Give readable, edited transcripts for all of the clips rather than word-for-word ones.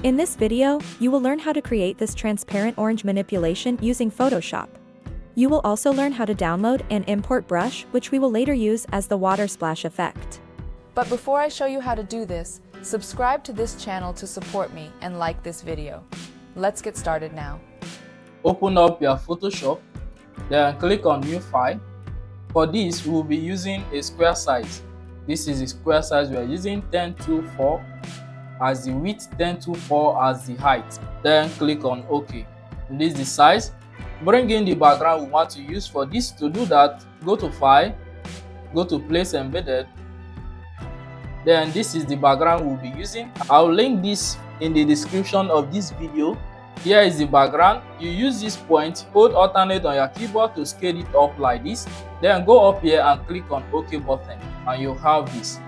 In this video, you will learn how to create this transparent orange manipulation using Photoshop. You will also learn how to download and import brush, which we will later use as the water splash effect. But before I show you how to do this, subscribe to this channel to support me and like this video. Let's get started now. Open up your Photoshop, then click on New File. For this, we will be using a square size. This is a square size we are using 1024 as the width, 1024 as the height. Then click on OK. This is the size. Bring in the background we want to use for this. To do that, go to File, go to Place Embedded. Then this is the background we'll be using. I'll link this in the description of this video. Here is the background. You use this point, hold alternate on your keyboard to scale it up like this. Then go up here and click on OK button and you have this.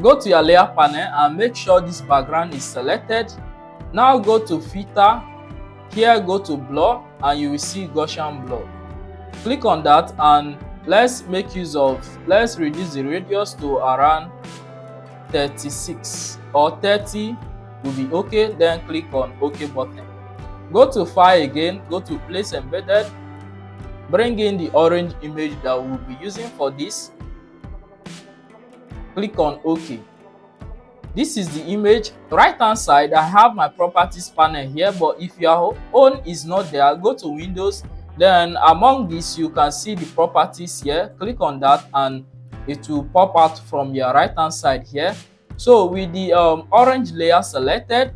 Go to your layer panel and make sure this background is selected. Now go to Filter. Here go to Blur and you will see Gaussian blur. Click on that and let's reduce the radius to around 36 or 30 will be okay. Then click on OK button. Go to File again, go to Place Embedded, bring in the orange image that we'll be using for this. Click on OK. This is the image. Right hand side, I have my properties panel here, but if your own is not there, go to Windows. Then among this, you can see the properties here. Click on that and it will pop out from your right hand side here. So with the orange layer selected,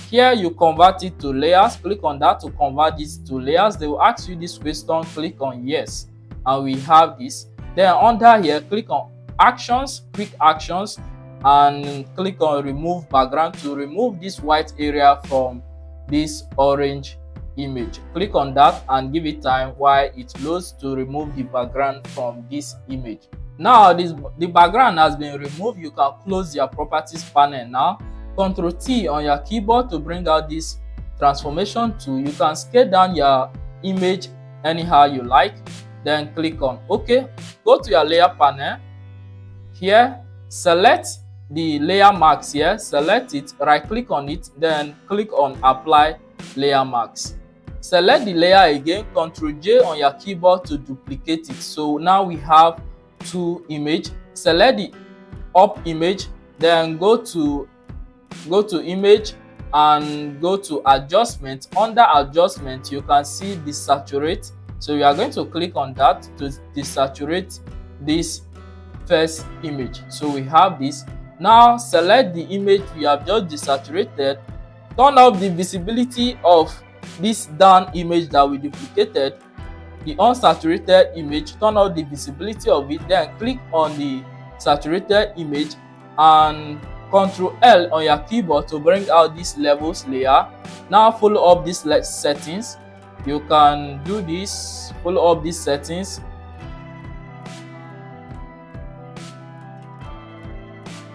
here you convert it to layers. Click on that to convert this to layers. They will ask you this question. Click on yes and we have this. Then under here, click on actions, quick actions, and click on remove background to remove this white area from this orange image. Click on that and give it time while it loads to remove the background from this image. Now the background has been removed. You can close your properties panel now. Ctrl T on your keyboard to bring out this transformation tool. You can scale down your image anyhow you like. Then click on OK. Go to your layer panel. Here, select the layer marks here. Select it, right click on it, then click on Apply Layer Marks. Select the layer again. Ctrl J on your keyboard to duplicate it. So now we have two images. Select the up image, then go to image and go to adjustment. Under adjustment, you can see desaturate. So we are going to click on that to desaturate this first image. So we have this. Now select the image we have just desaturated. Turn up the visibility of this down image that we duplicated, the unsaturated image. Turn up the visibility of it. Then click on the saturated image and Ctrl L on your keyboard to bring out this levels layer. Now follow up these settings. You can do this, follow up these settings.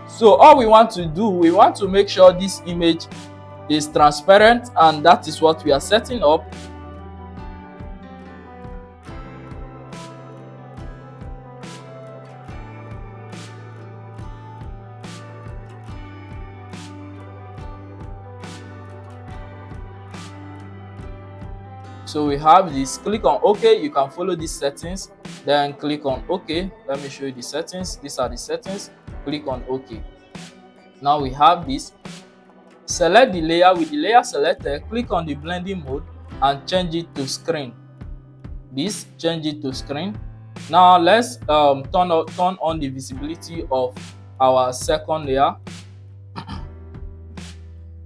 So all we want to do, we want to make sure this image is transparent, and that is what we are setting up. So we have this. Click on OK. You can follow these settings. Then click on OK. Let me show you the settings. These are the settings. Click on OK. Now we have this. Select the layer. With the layer selected, click on the blending mode and change it to screen. Change it to screen. Now let's turn on the visibility of our second layer.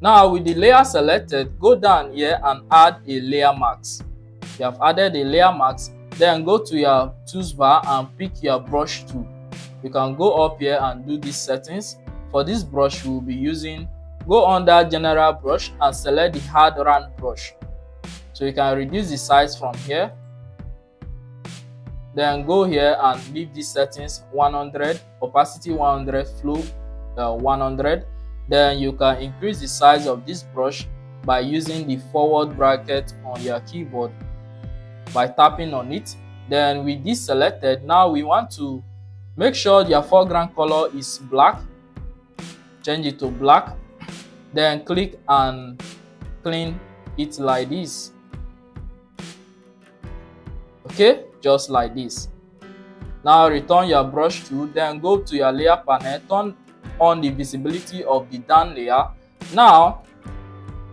Now with the layer selected, go down here and add a layer mask. You have added a layer mask. Then go to your tools bar and pick your brush tool. You can go up here and do these settings. For this brush, we will be using, go under general brush and select the hard round brush. So you can reduce the size from here. Then go here and leave these settings 100, opacity 100, flow 100. Then you can increase the size of this brush by using the forward bracket on your keyboard by tapping on it. Then with this selected, now we want to make sure your foreground color is black. Change it to black. Then click and clean it like this. Okay, just like this. Now return your brush tool, then go to your layer panel, turn on the visibility of the down layer. Now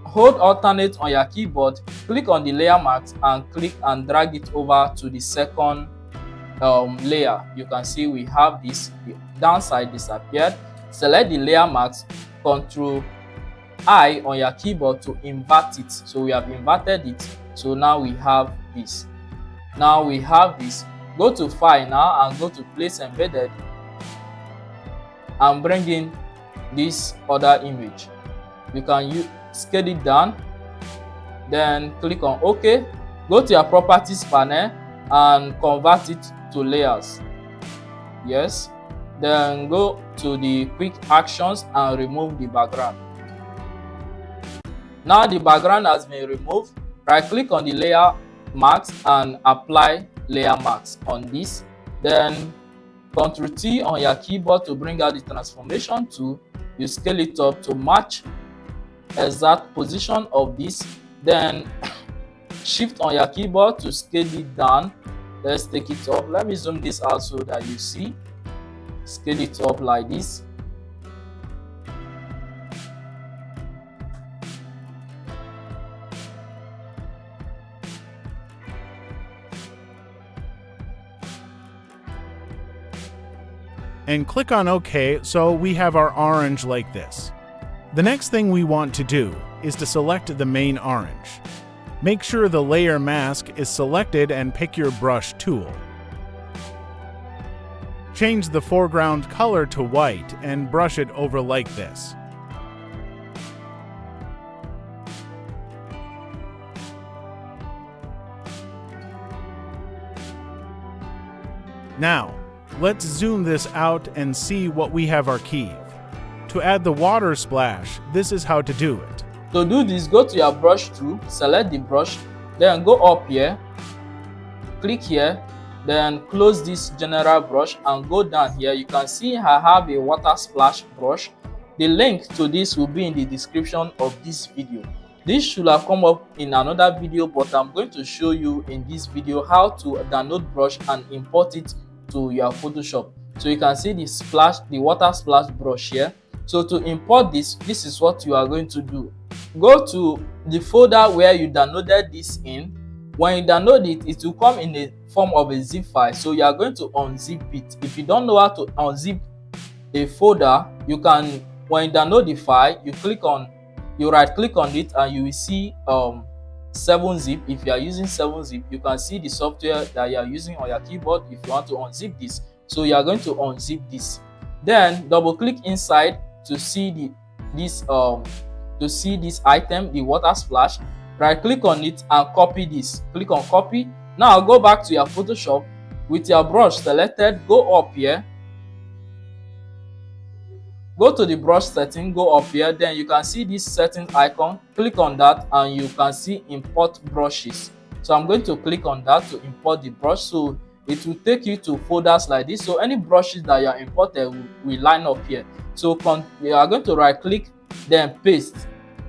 hold alternate on your keyboard, click on the layer mask and click and drag it over to the second layer. You can see we have this, the downside disappeared. Select the layer mask, Ctrl I on your keyboard to invert it. So we have inverted it. So now we have this. Now we have this. Go to File now and go to Place Embedded and bring in this other image. You can scale it down, then click on OK. Go to your Properties panel and convert it to layers. Yes. Then go to the Quick Actions and remove the background. Now the background has been removed. Right click on the layer mask and apply layer mask on this. Then Ctrl T on your keyboard to bring out the transformation tool. You scale it up to match exact position of this. Then Shift on your keyboard to scale it down. Let's take it up. Let me zoom this out so that you see. Scale it up like this. And click on OK, so we have our orange like this. The next thing we want to do is to select the main orange. Make sure the layer mask is selected and pick your brush tool. Change the foreground color to white and brush it over like this. Now, let's zoom this out and see what we have archived. To add the water splash, this is how to do it. To do this, go to your brush tool, select the brush, then go up here, click here, then close this general brush and go down here. You can see I have a water splash brush. The link to this will be in the description of this video. This should have come up in another video, but I'm going to show you in this video how to download brush and import it to your Photoshop. So you can see the water splash brush here. So to import this is what you are going to do. Go to the folder where you downloaded this in. When you download it, it will come in the form of a zip file. So you are going to unzip it. If you don't know how to unzip a folder, you can, when you download the file, you right click on it and you will see 7-zip. If you are using 7-zip, you can see the software that you are using on your keyboard if you want to unzip this. So you are going to unzip this. Then double click inside to see this item, the water splash. Right click on it and copy this. Click on copy. Now go back to your Photoshop with your brush selected. Go up here. Go to the brush setting, go up here, then you can see this settings icon. Click on that and you can see import brushes. So I'm going to click on that to import the brush. So it will take you to folders like this. So any brushes that you are imported will line up here. So you are going to right click, then paste.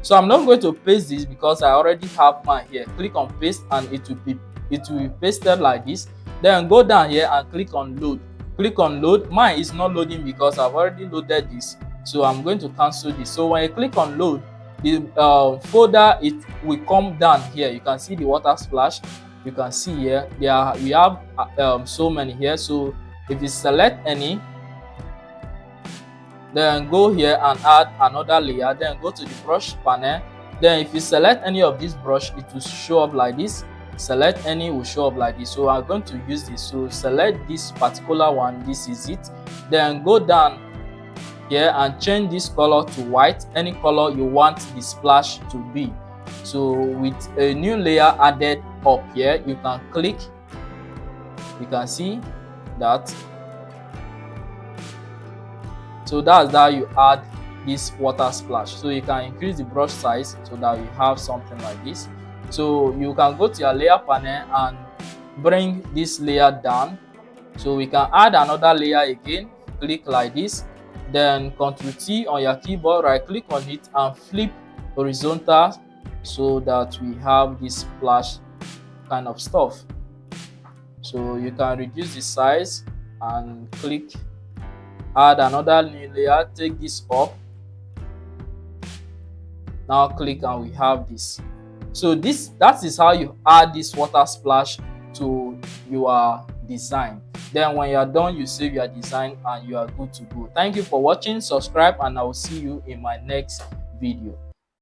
So I'm not going to paste this because I already have mine here. Click on paste and it will be pasted like this. Then go down here and click on load. Click on load. Mine is not loading because I've already loaded this, so I'm going to cancel this. So when you click on load, the folder, it will come down here. You can see the water splash. You can see here we have so many here. So if you select any, then go here and add another layer, then go to the brush panel. Then if you select any of these brush, it will show up like this. Select any, will show up like this. So I'm going to use this. So select this particular one, this is it. Then go down here and change this color to white, any color you want the splash to be. So with a new layer added up here, you can click, you can see that. So that's how you add this water splash. So you can increase the brush size so that you have something like this. So you can go to your layer panel and bring this layer down. So we can add another layer again. Click like this, then Ctrl T on your keyboard, right click on it and flip horizontal so that we have this splash kind of stuff. So you can reduce the size and click add another new layer, take this up, now click and we have this. So that is how you add this water splash to your design. Then when you are done, you save your design and you are good to go. Thank you for watching. Subscribe and I will see you in my next video.